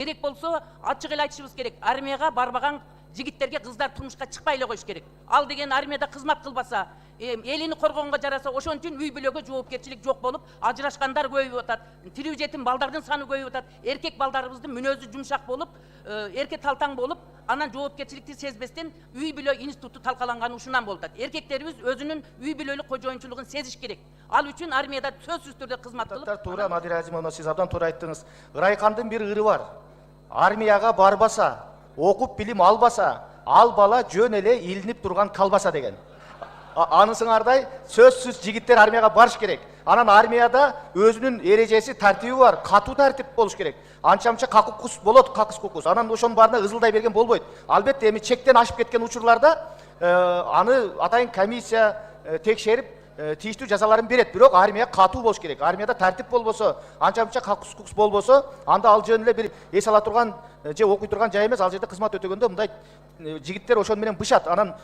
Керек болсо ачык эле айтышыбыз керек. Армияга барбаган жигиттерге кыздар турмушка чыкпай эле коюш керек. Ал деген армияда кызмат кылбаса, элини коргонго жараса, ошон үчүн үй бүлөгө жоопкерчилик жок болуп, ажырашкандар көбөйүп атат. Тирүү жетим балдардын саны көбөйүп атат. Эркек балдарыбыздын мүнөзү жумшак болуп, эрке талтаң болуп, анан жоопкерчиликти сезбестен үй бүлө институту талкаланганы ушундан болуп атат. Эркектерибиз өзүнүн үй бүлөлүк кожоюнчулугун сезиш керек. Ал үчүн армияда сөзсүз түрдө кызмат кылып. Туура, Надира Азимовна, сиз абдан туура айттыңыз. Ырайкандын бир ыры бар. Армияга барбаса, окуп билим албаса, ал бала жөн эле илинип турган калбаса деген. Анысыңардай сөзсүз жигиттер армияга барыш керек. Анан армияда өзүнүн эрежеси, тартиби бар, катуу тартип болуш керек. Анча-мынча какукус болот, какус кукус. Анан ошонун баарына ызылдай берген болбойт. Албетте эми чектен ашып кеткен учурларда аны атайын комиссия текшерип тийиштүү жазаларын берет. Бирок армия катуу болуш керек. Армияда тартип болбосо, анча-мынча какус кукус болбосо, анда ал жөн эле бир эс ала турган же окуй турган жай эмес. Ал жерде кызмат өтөгөндө мындай жигиттер ошон менен бышат. Анан